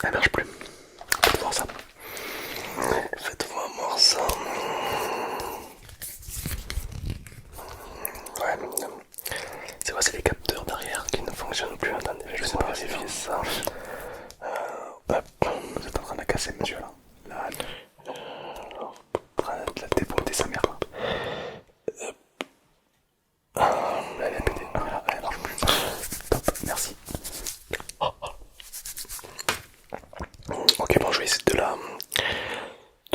Elle marche plus. Faites voir ça. Faites-moi voir ça. Ouais, c'est quoi, c'est les capteurs derrière qui ne fonctionnent plus. Attendez, je vais vérifier ça. Hop, vous êtes en train de la casser, monsieur là. Là, en train de la déboîter sa mère là. Elle est pétée. Voilà, elle marche plus. Top, merci. Ok, bon, je vais essayer de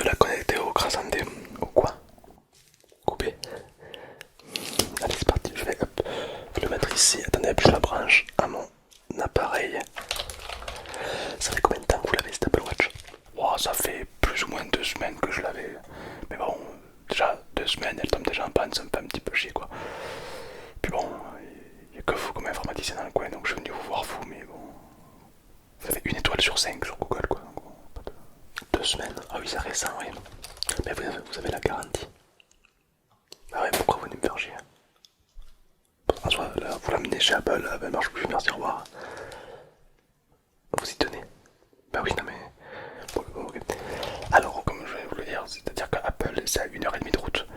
la connecter au Grasandé. Au quoi? Couper. Allez, c'est parti. Je vais hop, vous le mettre ici. Attendez, hop, je la branche à mon appareil. Ça fait combien de temps que vous l'avez cet Apple Watch? Oh, ça fait plus ou moins 2 semaines que je l'avais. Mais bon, déjà 2 semaines, elle tombe déjà en panne, ça me fait un petit peu chier quoi. Puis bon, il n'y a que vous comme informaticien dans le coin, donc je suis venu vous voir vous, mais bon. Vous avez une étoile sur 5 sur Google quoi. Donc, bon, pas de... 2 semaines? Ah oui, c'est récent, oui. Mais vous avez la garantie. Ah ouais, pourquoi vous venez me faire chier? En soi, là, vous l'amenez chez Apple, elle marche plus, merci, au revoir. Vous y tenez? Bah oui, non mais... Bon, ok. Alors, comme je vais vous le dire, c'est-à-dire qu'Apple, c'est à 1h30 de route.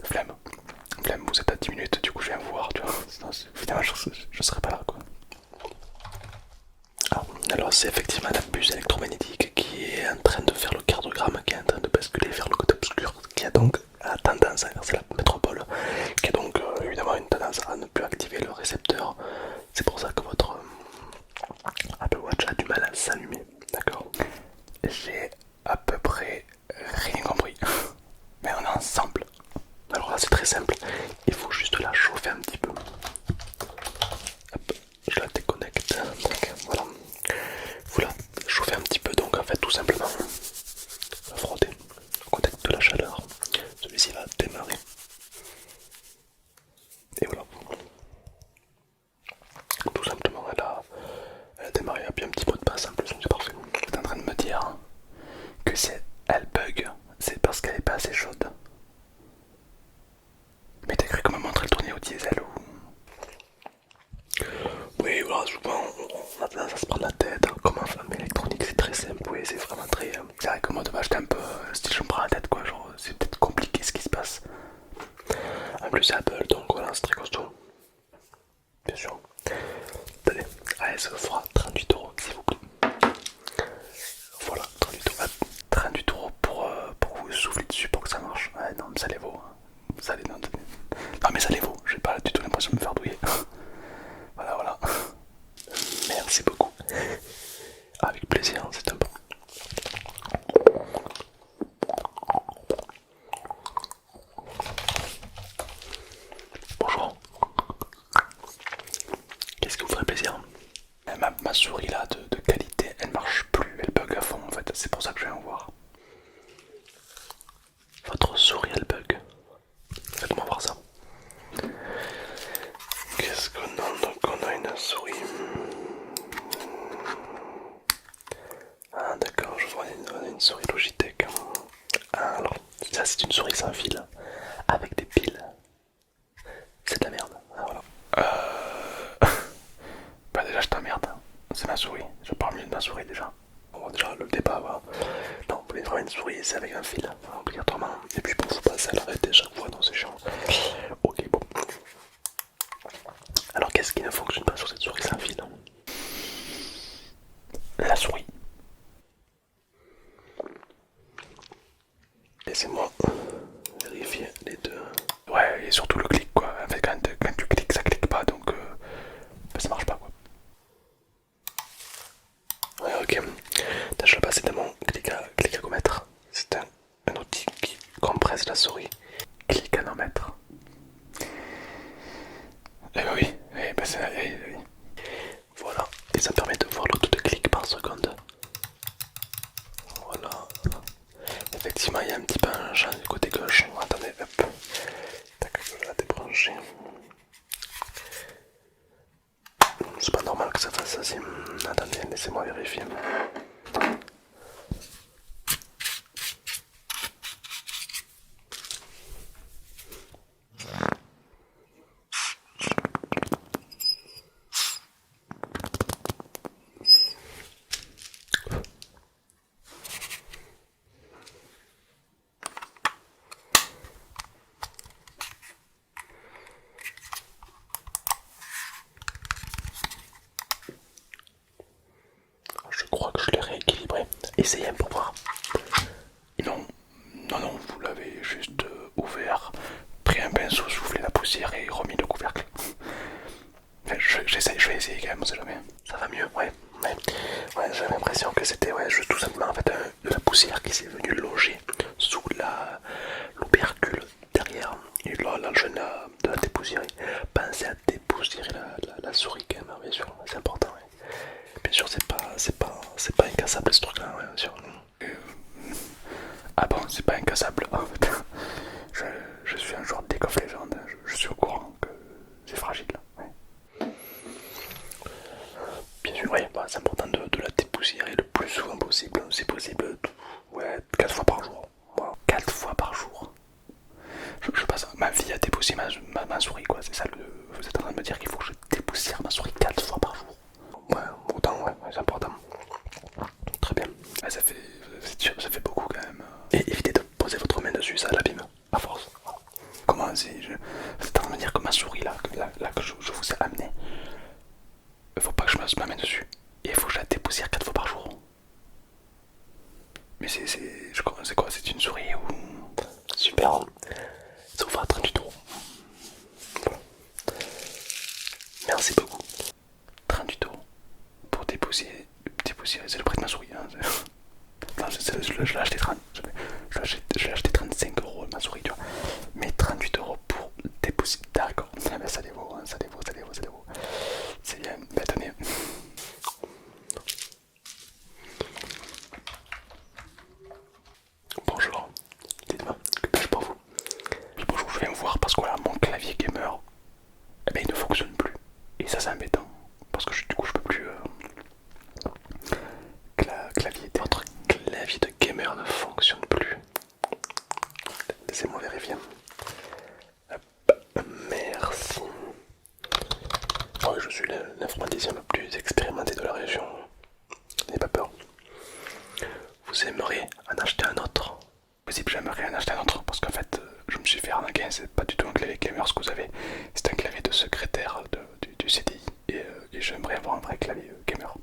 Flemme. Flemme, vous êtes à 10 minutes, du coup je viens vous voir, tu vois. Sinon, évidemment, je serais pas là, quoi. Alors c'est effectivement la puce électromagnétique qui est en train de faire le cardiogramme, qui est en train de basculer vers le côté obscur, qui a donc tendance à inverser la métropole, qui a donc évidemment une tendance à ne plus activer le récepteur. C'est pour ça que votre Apple Watch a du mal à s'allumer, d'accord? J'ai à peu près rien compris, mais on est ensemble. Alors là c'est très simple, il faut juste la chauffer un petit peu. Hop, je la déconnecte, donc voilà. Vous la chauffez un petit peu, donc en fait tout simplement la frotter au contact de la chaleur. Celui-ci va démarrer. Et voilà. Tout simplement elle a démarré, et puis un petit mot de passe en plus, donc c'est parfait. Vous êtes en train de me dire que si elle bug, c'est parce qu'elle est pas assez chaude. Mais t'as cru que ma montre elle tournait au diesel ou... Oui, voilà, souvent on a tendance à se prendre la tête. Comme un femme électronique, c'est très simple, oui, c'est vraiment très. C'est vrai que moi, de base, j'étais un peu style, je me prends la tête, quoi. Genre, c'est peut-être compliqué ce qui se passe. En plus, c'est Apple, donc voilà, c'est très costaud. Bien sûr. Allez, allez, ça fera 38 € s'il vous plaît. Voilà, 38 €. 38 € pour vous souffler dessus pour que ça marche. Ouais, non, mais ça les vaut. Hein. Ça les... Non, mais ça les vaut. J'ai pas du tout l'impression de me faire douiller. Voilà, voilà. Merci beaucoup. Avec plaisir, c'est un bon. Bonjour. Qu'est-ce qui vous ferait plaisir? Ma souris là de qualité, elle marche plus, elle bug à fond en fait, c'est pour ça que je viens vous voir. Votre souris elle bug. Faites-moi voir ça. Qu'est-ce qu'on a? Donc on a une souris. Ah d'accord, je vois on a une souris Logitech. Ah, alors, ça c'est une souris sans fil, avec des piles. C'est de la merde. Ah, voilà. Bah déjà je t'emmerde, c'est ma souris, je parle mieux de ma souris déjà. Bon, déjà le débat va. Non, vous voulez vraiment une souris, c'est avec un fil, obligatoirement. Et puis bon, faut passer à l'arrêt chaque fois, non c'est chiant. Ok, bon. Alors qu'est-ce qui ne fonctionne pas sur cette souris sans fil? La souris. Laissez-moi vérifier les deux. Ouais, et surtout le clic quoi. En fait, quand tu cliques, ça clique pas donc bah, ça marche pas quoi. Ouais, ok. Je vais passer de mon clicagomètre. C'est un outil qui compresse la souris. Clicanomètre. Eh bah oui, oui. Voilà. Et ça permet de voir le taux de clics par seconde. Voilà. Effectivement, il y a un petit peu un champ du côté gauche. Attendez, hop. Tac, je vais la débrancher. C'est pas normal que ça fasse ça. Attendez, laissez-moi vérifier. essayer pour voir. Non, non, vous l'avez juste ouvert, pris un pinceau, soufflé la poussière et remis le couvercle. Je vais essayer quand même, on sait jamais. Ça va mieux, ouais. Ouais, j'ai l'impression que c'était juste tout simplement en fait de la poussière qui s'est venue loger sous l'opercule derrière. Et là, le jeune de la dépoussiérer. Pensez à dépoussiérer la souris quand même, hein, bien sûr, c'est important. Ouais. Bien sûr, c'est pas incassable ce truc-là, ouais, bien sûr. Ah bon, c'est pas incassable. En fait, je suis un joueur de League of Legends, je suis au courant que c'est fragile. Ouais. Bien sûr, oui, bah, c'est important de la dépoussiérer le plus souvent possible. C'est possible, ouais, 4 fois par jour. Voilà. 4 fois par jour. Je passe ma vie à dépoussiérer ma souris, quoi. C'est ça vous êtes en train de me dire qu'il faut que je dépoussière ma souris 4 fois par jour. Ouais, autant, ouais, c'est important. Très bien. Ouais, ça fait beaucoup quand même. Et évitez de poser votre main dessus, ça l'abîme, à force. Comment c'est vous êtes en train de me dire que ma souris là que je vous ai amené, il faut pas que je me mette dessus. Et il faut que je la dépoussière 4 fois par jour. Mais c'est quoi? C'est une souris ou... Super. Ça vous fera 38 €. Voilà. Merci beaucoup. 38 € pour dépoussiérer, c'est le prix de ma souris. Hein. Enfin, je l'ai acheté 30. Je l'ai acheté 35 € ma souris, tu vois. Mais 38 € pour dépoussiérer. D'accord. Ah ben, ça les vaut, hein, ça les vaut. C'est bien. Ben, attendez. Bonjour. Dites-moi, que puis-je pour vous? Oui, bonjour, je viens vous voir parce que voilà, mon clavier gamer, eh ben, il ne fonctionne plus. Et ça, c'est embêtant. Parce que du coup, je peux plus. Votre clavier de gamer ne fonctionne plus. Laissez-moi vérifier. Hop, merci. Oh, je suis l'informaticien le plus expérimenté de la région. N'ayez pas peur. Vous aimeriez en acheter un autre? Possible, j'aimerais en acheter un autre parce qu'en fait, je me suis fait arnaquer. C'est pas du tout un clavier gamer ce que vous avez. C'est un clavier de secrétaire du CDI. Et j'aimerais avoir un vrai clavier gamer.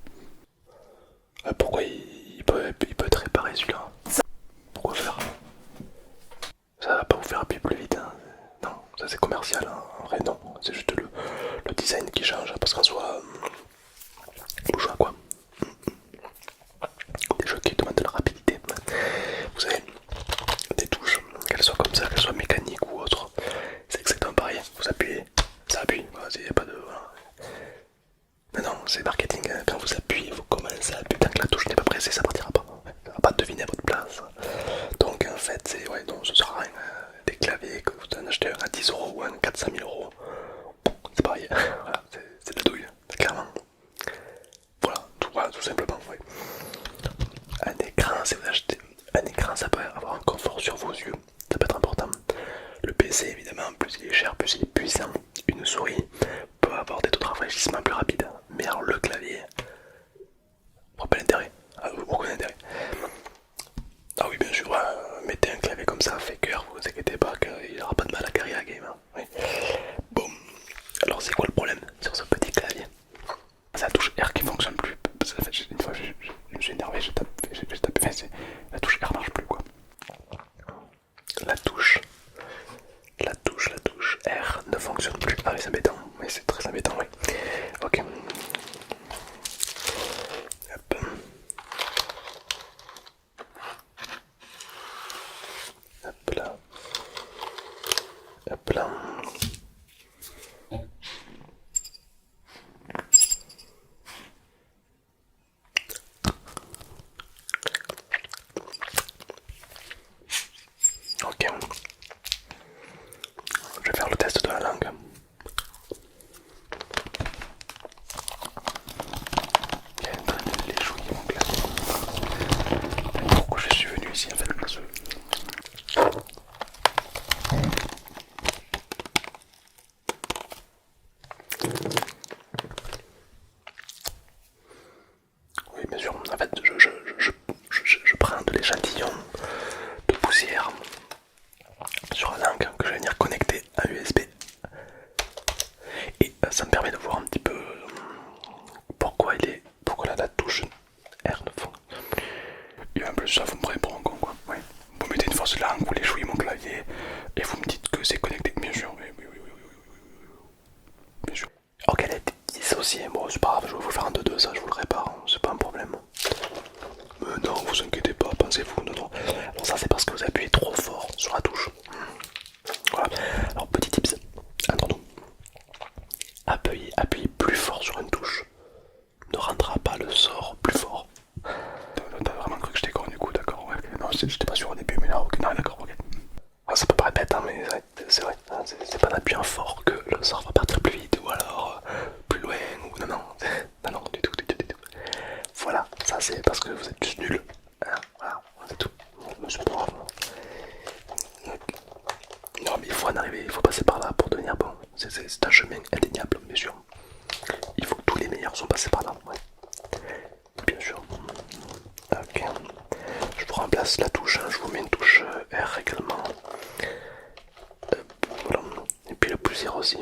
Pourquoi il peut être réparé celui-là? Pourquoi faire? Ça va pas vous faire appuyer plus vite, hein. Non, ça c'est commercial, hein. En vrai non, c'est juste le design qui change, parce qu'en soit vous jouez à quoi? Des jeux qui demandent de la rapidité. Vous avez des touches, qu'elles soient comme ça, qu'elles soient mécaniques ou autres, c'est exactement pareil. Vous appuyez, ça appuie, il n'y a pas de... Voilà. Non, non, c'est marketing, hein. Quand vous appuyez, vous commencez à appuyer, tant que la touche n'est pas pressée, ça partira pas. Ça va pas deviner à votre place. Donc en fait, c'est... Ouais, non, ça sert à rien. Des claviers, que vous en achetez un à 10 € ou un 400 000 €, c'est pareil. Voilà, c'est de la douille, clairement. Voilà, tout simplement, oui. Un écran, si vous achetez un écran, ça peut avoir un confort sur vos yeux, ça peut être important. Le PC, évidemment, plus il est cher, plus il est puissant. Une souris peut avoir des taux de rafraîchissement plus rapides. Mais alors le clavier, voit pas l'intérêt. Aucun intérêt. Ah oui, bien sûr, mettez un clavier comme ça, faker, vous inquiétez pas qu'il n'aura pas de mal à carrer la game. Hein. Oui. Bon, alors c'est quoi le problème sur ce petit clavier? C'est la touche R qui fonctionne plus. En fait, une fois, je me suis énervé, j'ai tapé, enfin, la touche R marche plus, quoi. La touche R ne fonctionne plus. Ah oui, c'est embêtant, mais c'est très embêtant, oui. Ok. Hop. Hop là. Hop là. Ok. Je vais faire le test de la langue. Il est en train de les jouer mon clavier. Pourquoi je suis venu ici en fait? Parce que... Oui, bien sûr. En fait, je prends de l'échantillon de poussière sur la langue que je vais venir connecter à USB. Et ça me permet de voir un petit peu pourquoi la touche R ne fonctionne plus. en plus ça vous me prenez pour un con quoi. Ouais. Vous mettez une fausse langue, vous l'échouez mon clavier et vous me dites que c'est connecté. Bien sûr, oui, oui, oui, oui, oui, oui, bien sûr. Ok, elle est dissociée. Bon, c'est pas grave, je vais vous faire un 2-2, ça je vous le répare, hein, c'est pas un problème. Mais non, vous inquiétez pas, pensez-vous, non, non. Alors ça c'est parce que vous appuyez trop fort sur la touche. Voilà. Alors petit tips, entre nous. Appuyez plus fort sur une touche. Ne rendra pas le sort plus fort. T'as vraiment cru que j'étais con du coup, d'accord, ouais. Non, j'étais pas sûr au début, mais là, ok, non, d'accord, ok. Ah, ça peut paraître bête, hein, mais c'est vrai. Hein, c'est pas en appuyant fort que le sort va partir plus vite ou alors plus loin ou non, non, non, non, du tout, du tout, du tout. Voilà, ça c'est parce que vous êtes juste nul. Hein, voilà, c'est tout. Mais c'est pas grave. Non, mais il faut en arriver, il faut passer par là pour devenir bon. C'est un chemin indéniable, bien sûr. Il faut que tous les meilleurs sont passés par là, ouais. Bien sûr. Ok. Je vous remplace la touche, hein. Je vous mets une touche R également. Voilà. Et puis la poussière aussi.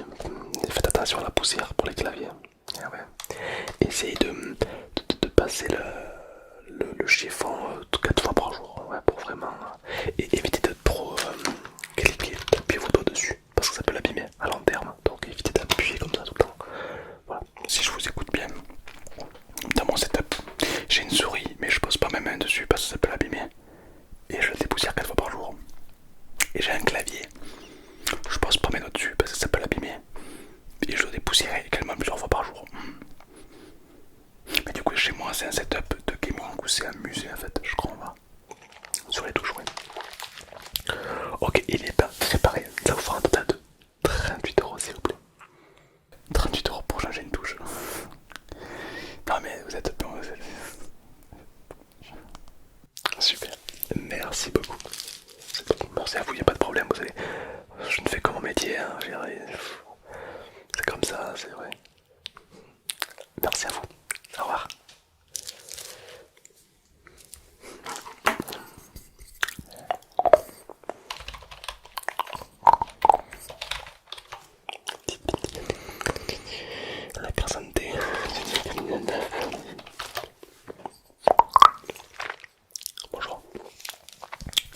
Faites attention à la poussière pour les claviers. Ah ouais. Essayez de passer le chiffon 4 fois par jour, ouais, pour vraiment. Et évitez de trop cliquer, d'appuyer vos doigts dessus, parce que ça peut l'abîmer à long terme. Donc évitez d'appuyer comme ça tout le temps. Voilà. Si je vous écoute bien, dans mon setup, j'ai une souris, mais je pose pas ma main dessus parce que ça peut l'abîmer. Et je la dépoussière 4 fois par jour. Et j'ai un clavier, je pose pas mes doigts dessus parce que ça peut l'abîmer. Et je le dépoussière également plusieurs fois par jour. Mais du coup, chez moi, c'est un setup de gaming où c'est un musée en fait, je crois, on va. Sur les touches, oui. Ok, il est préparé. Ça vous fera un total de 38 € s'il vous plaît. 38 € pour changer une touche. Non mais vous êtes bon, vous êtes... Super. Merci beaucoup. Merci à vous, il n'y a pas de problème, vous savez. Je ne fais que mon métier, hein, c'est comme ça, c'est vrai. Merci à vous. Au revoir. La personne T. Bonjour.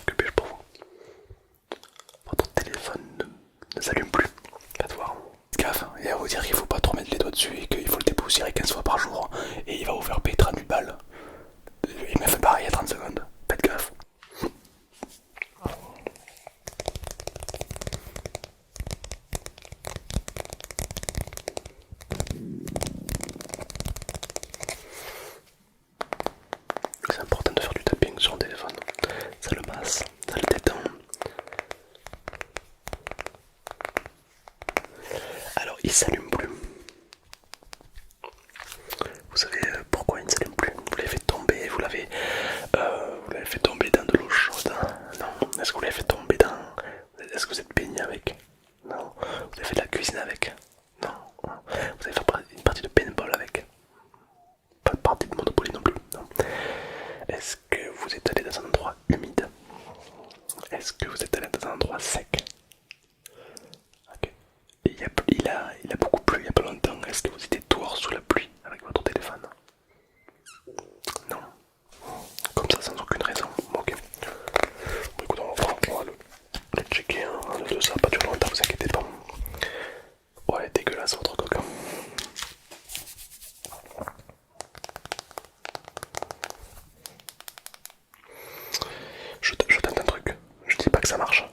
Que puis-je pour vous? Votre téléphone ne s'allume plus. Faites voir. Gaffe, et à vous dire qu'il faut pas trop mettre les doigts dessus et qu'il faut le dépoussiérer 15 fois par jour. Et il va vous faire payer 38 balles. Il m'a fait pareil il y a 30 secondes. Faites gaffe. C'est important de faire du tapping sur le téléphone. Ça le masse, ça le détend. Alors il s'allume plus. Vous savez pourquoi il ne s'allume plus? Vous l'avez fait tomber, vous l'avez fait tomber dans de l'eau chaude. Non. Est-ce que vous l'avez fait tomber dans... Est-ce que vous êtes baigné avec? Non. Vous avez fait de la cuisine avec? Non. Vous avez fait une partie de paintball avec? Pas de partie de Monopoly non plus. Non. Est-ce que vous êtes allé dans un endroit humide? Est-ce que vous êtes allé dans un endroit sec? Ok. Il a beaucoup plu il n'y a pas longtemps. Est-ce que vous étiez dehors sous la pluie avec votre téléphone? Non. Comme ça, sans aucune raison. Ok. Bon, écoute, on va le checker. Hein. Ça va pas durer longtemps, vous inquiétez pas. Ouais, dégueulasse votre coque. Je tente un truc. Je dis pas que ça marche.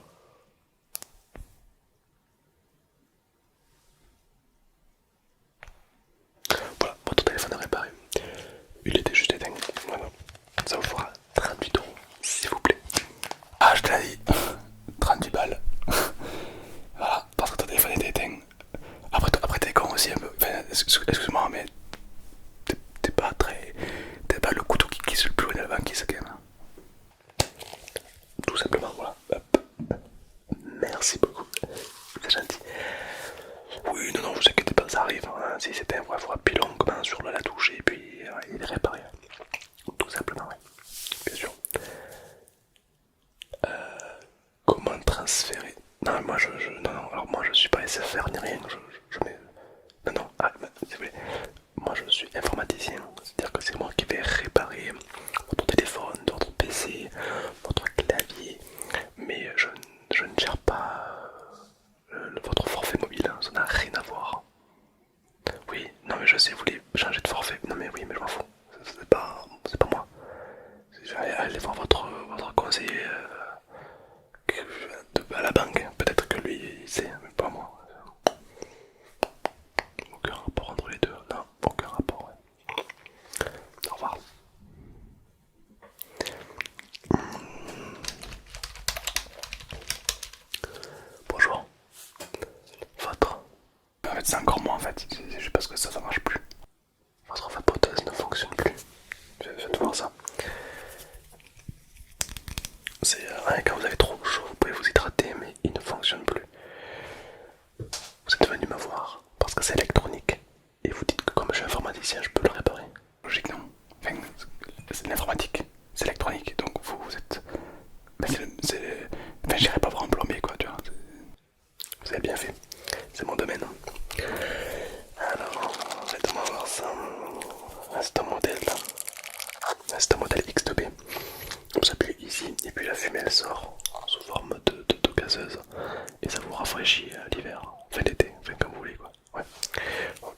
Voilà, votre téléphone est réparé. Il était juste éteint. Voilà. Ça vous fera 38 € s'il vous plaît. Ah, je te l'ai dit. 30 balles. Voilà, parce que ton téléphone était éteint. Après t'es con aussi un peu. Enfin, excuse-moi, mais t'es pas très... T'es pas le couteau qui glisse le plus loin de la banquise quand même. Tout simplement, voilà. Hop. Merci beaucoup. C'est gentil. Oui, non, non, vous inquiétez pas, ça arrive. Hein. Si c'était un vrai, il faudra appuyer longuement sur la touche et puis il est réparé. Tout simplement, oui. Bien sûr. Comment transférer? Non, moi non, non, alors moi je suis pas SFR ni rien. Je mets. Non, non, ah, s'il vous plaît. Moi je suis informaticien, c'est-à-dire que c'est moi qui vais réparer votre téléphone, de l'informatique, c'est électronique, donc vous êtes... Ben, enfin, j'irai pas voir un plombier, quoi, tu vois. Vous avez bien fait, c'est mon domaine. Alors, faites-moi voir ça. Ah, c'est un modèle là. Ah, c'est un modèle X2B. Vous appuyez ici et puis la fumée elle sort sous forme de gazeuse et ça vous rafraîchit l'hiver, enfin l'été, enfin comme vous voulez quoi. Ouais. Hop.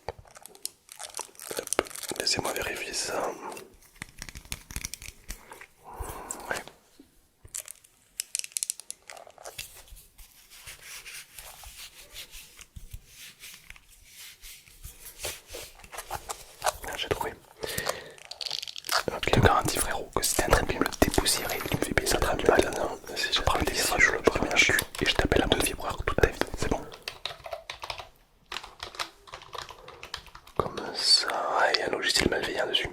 Laissez-moi vérifier ça. Ouais. Ah, j'ai trouvé. Je te garantis, frérot, que si t'es en train de me le dépoussiérer, tu me fais payer ça très mal. Non, si Je prends le téléphone, je le prends un cul et je t'appelle à mon vibreur toute ta vie, c'est bon. Comme ça, ouais, il y a un logiciel malveillant dessus.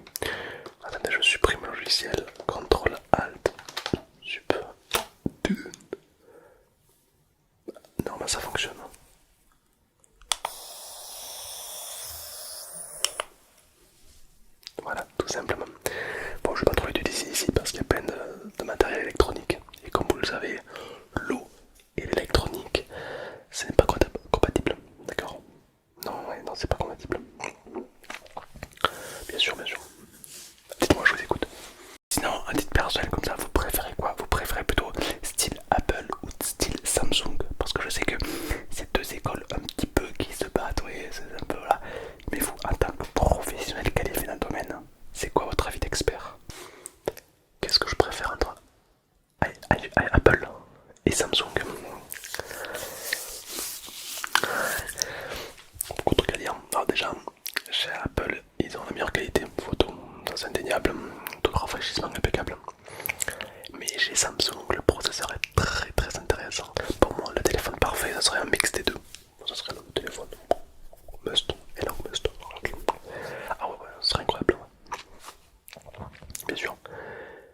Attendez, je supprime le logiciel. CTRL ALT Sup. Non, bah ça fonctionne. Voilà, tout simplement. Bon, je vais pas trop l'utiliser ici parce qu'il y a plein de matériel électronique. Et comme vous le savez, l'eau et l'électronique, ce n'est pas compatible. D'accord? Non, ouais, non, c'est pas compatible. Bien sûr, bien sûr. Dites-moi, je vous écoute. Sinon, un titre personnel comme ça, vous préférez quoi? Vous préférez plutôt style Apple ou style Samsung? Parce que je sais que c'est deux écoles un petit peu qui se battent, oui, c'est un peu là. Mais vous, en tant que professionnel qualifié dans le domaine, c'est quoi votre avis d'expert? Qu'est-ce que je préfère entre Apple et Samsung? Beaucoup de trucs à dire. Alors déjà, chez Apple, ils ont la meilleure qualité photo, ça c'est indéniable, tout le rafraîchissement impeccable. Mais chez Samsung, le processeur est très très intéressant. Pour moi, le téléphone parfait, ça serait un mix des deux. Ça serait le téléphone must, Elon Musk. Ah ouais, ça serait incroyable. Bien sûr.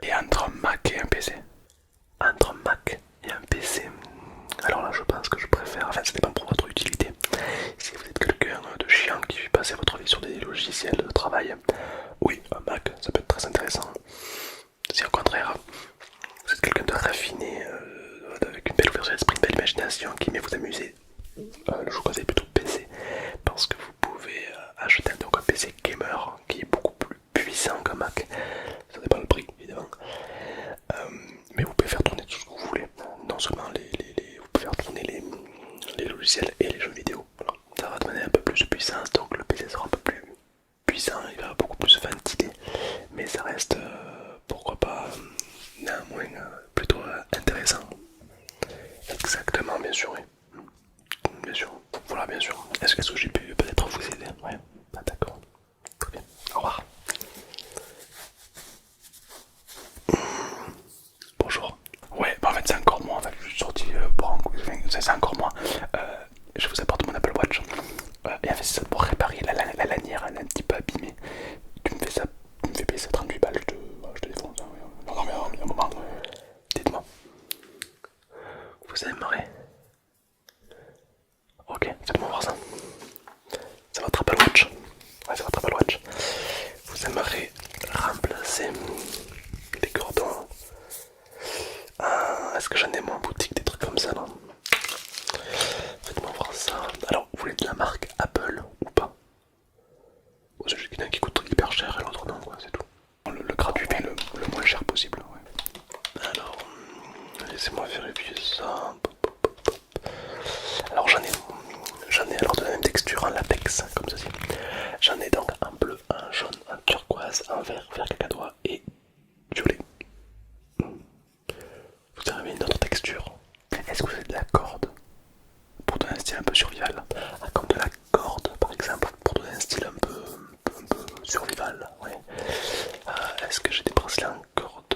Et entre un Mac et un PC? Entre un Mac et un PC, alors là je pense que je préfère, enfin ça dépend pour votre utilité. Si vous êtes quelqu'un de chiant qui passe votre vie sur des logiciels de travail, oui, un Mac ça peut être très intéressant. Si au contraire vous êtes quelqu'un de raffiné, avec une belle ouverture d'esprit, une belle imagination qui aime vous amuser, je vous conseille plutôt PC parce que vous pouvez acheter donc un PC gamer qui est beaucoup plus puissant qu'un Mac. Ça dépend le prix évidemment. Mais vous pouvez faire tourner tout ce que vous voulez. Non seulement vous pouvez faire tourner les logiciels et les jeux vidéo. Voilà. Ça va donner un peu plus de puissance, donc le PC sera un peu plus puissant, il va beaucoup plus ventiler. Mais ça reste, pourquoi pas, néanmoins plutôt intéressant. Exactement, bien sûr, oui. Bien sûr. Voilà, bien sûr. Est-ce que j'ai pu peut-être vous aider? Ouais. Ah, d'accord. Très bien. Au revoir. Bonjour. Ouais, bah en fait c'est encore moi, en fait je suis sorti pour un coup, c'est encore moi. Je vous apporte mon Apple Watch. Et en fait c'est ça pour réparer la lanière, elle est un petit peu abîmée. Tu me fais ça, tu me fais payer ça 38 balles, je te défonce. Hein, ouais. Non mais il y a un moment. Dites-moi. Vous aimeriez? Ok, faites-moi voir ça. C'est votre Apple Watch. Ouais, c'est votre Apple Watch. Vous aimeriez remplacer les cordons. Est-ce que j'en ai moi en boutique des trucs comme ça là? Faites-moi voir ça. Alors, vous voulez de la marque Apple ou pas? C'est juste qu'il y en a qui coûte hyper cher et l'autre non, quoi, c'est tout. Le gratuit, mais le moins cher possible. Ouais. Alors, laissez-moi vérifier ça. Alors j'en ai alors de la même texture, un latex comme ceci. J'en ai donc un bleu, un jaune, un turquoise, un vert, vert cacadois et violet. Vous avez une autre texture. Est-ce que vous avez de la corde pour donner un style un peu survival? Ah, comme de la corde par exemple, pour donner un style un peu survival. Ouais. Est-ce que j'ai des bracelets en corde?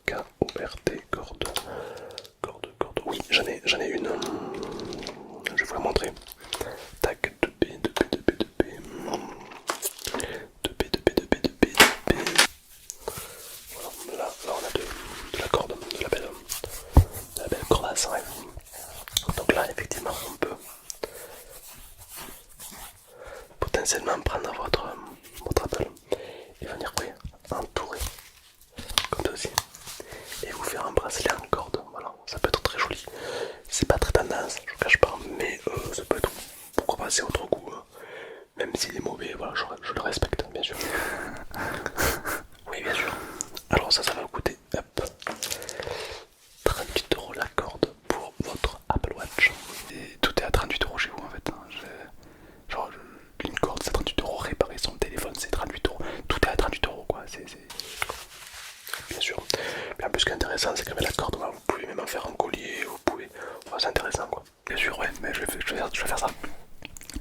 K-O-R-T, corde. Oui, j'en ai une. Je vais vous la montrer. Tac, 2B, 2B, 2B, 2B. 2B, 2B, 2B, 2B, 2B. Voilà, là on a de la corde, de la belle cordasse, ouais. Donc là, effectivement, on peut potentiellement prendre votre Apple et venir ce qui est intéressant, c'est qu'avec la corde, bah, vous pouvez même en faire un collier, vous pouvez. Enfin, c'est intéressant quoi. Bien sûr, ouais, mais je vais faire ça.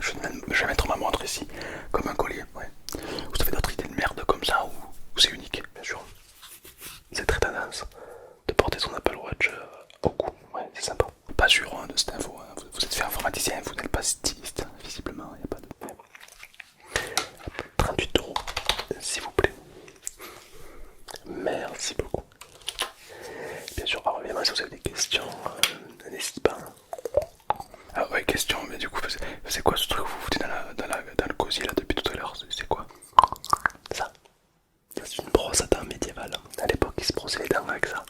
Je vais mettre ma montre ici, comme un collier, ouais. Vous avez d'autres idées de merde comme ça ou c'est unique? Bien sûr. C'est très tendance de porter son Apple Watch au cou. Ouais, c'est sympa. Pas sûr hein, de cette info. Hein. Vous êtes fait informaticien, vous n'êtes pas styliste. Visiblement, il n'y a pas de. 38 €, s'il vous plaît. Merci beaucoup. Bien sûr, alors évidemment, si vous avez des questions, n'hésitez pas. Ah ouais, question, mais du coup, c'est quoi ce truc que vous foutez dans le cosier là depuis tout à l'heure? C'est quoi? Ça, c'est une brosse à dents médiévale. À l'époque, ils se brossaient les dents avec ça.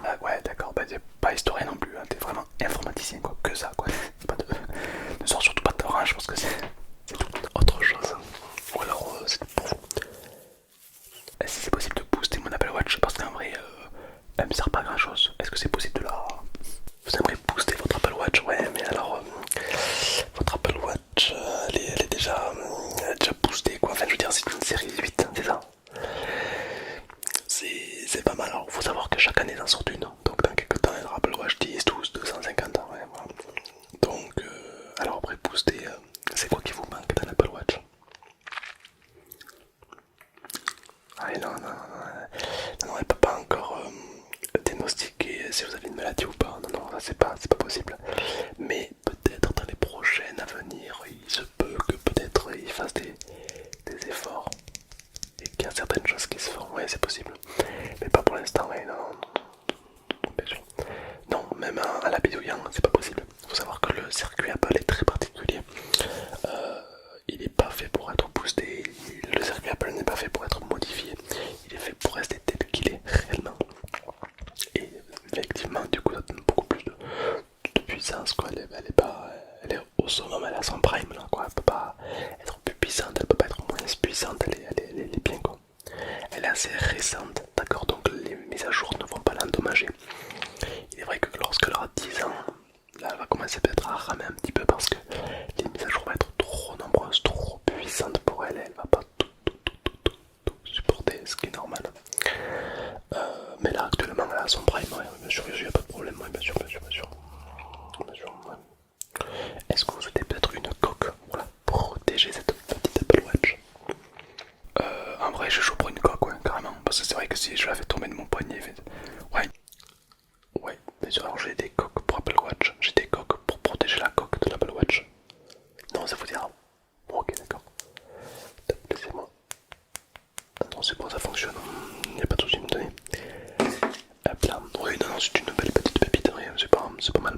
Ah ouais, d'accord, bah t'es pas historien non plus, hein. T'es vraiment informaticien quoi, que ça quoi. Pas de... Ne sors surtout pas de t'orange, je pense que c'est tout autre chose. Ou alors, c'est pour vous. Est-ce que c'est possible de booster mon Apple Watch? Parce qu'en vrai, elle me sert pas à grand chose. Est-ce que c'est possible de la... Vous aimeriez booster votre Apple Watch? Ouais, mais alors, votre Apple Watch, elle est déjà boostée quoi. Enfin, je veux dire, c'est une série 8, c'est ça? C'est pas mal. Alors, faut savoir que chaque année, il en sort une. Donc, dans quelques temps, il y aura Apple Watch 10, 12, 250 ans. Ouais, voilà. Donc, alors après, booster, c'est quoi qui vous manque dans l'Apple Watch? Ah non, non, non, non, elle peut pas encore diagnostiquer si vous avez une maladie ou pas. Non, non, ça c'est pas possible. Mais peut-être dans les prochaines à venir, il se peut que peut-être il fasse des efforts et qu'il y a certaines choses qui se font. Ouais, c'est possible. Mais pas pour l'instant, ouais, non, non, bien sûr. Non, même à la bidouillant, c'est pas possible. Il faut savoir que le circuit Apple est très particulier. Il n'est pas fait pour être boosté, le circuit Apple n'est pas fait pour être modifié, il est fait pour rester tel qu'il est réellement. Et effectivement, du coup, ça donne beaucoup plus de puissance, quoi. Elle est au summum, elle est à son prime, là, quoi. Elle peut pas être plus puissante, elle peut pas être moins puissante, elle est bien, quoi. Elle est assez récente, d'accord, donc les mises à jour ne vont pas l'endommager. Il est vrai que lorsqu'elle aura 10 ans, là elle va commencer peut-être à ramer un petit peu parce que les mises à jour vont être trop nombreuses, trop puissantes pour elle, elle va pas tout supporter, ce qui est normal. Mais là actuellement elle a son prime, ouais, bien sûr, il n'y a pas de problème, ouais, bien sûr, bien sûr, bien sûr. Bien sûr, ouais. Est-ce que vous souhaitez peut-être une coque pour la protéger cette petite Apple Watch? En vrai, je chaud pour une coque, ouais, carrément. Parce que c'est vrai que si je la fais tomber de mon poignet, ouais. Ouais, bien sûr, alors j'ai des coques pour Apple Watch, j'ai des coques pour protéger la coque de l'Apple Watch. Non, ça vous dira. Bon, ok, d'accord. Laissez-moi. Attends, c'est bon, ça fonctionne. Il n'y a pas de souci à me donner. Hop là. Oui, non, non, c'est une belle petite pépite, c'est pas mal.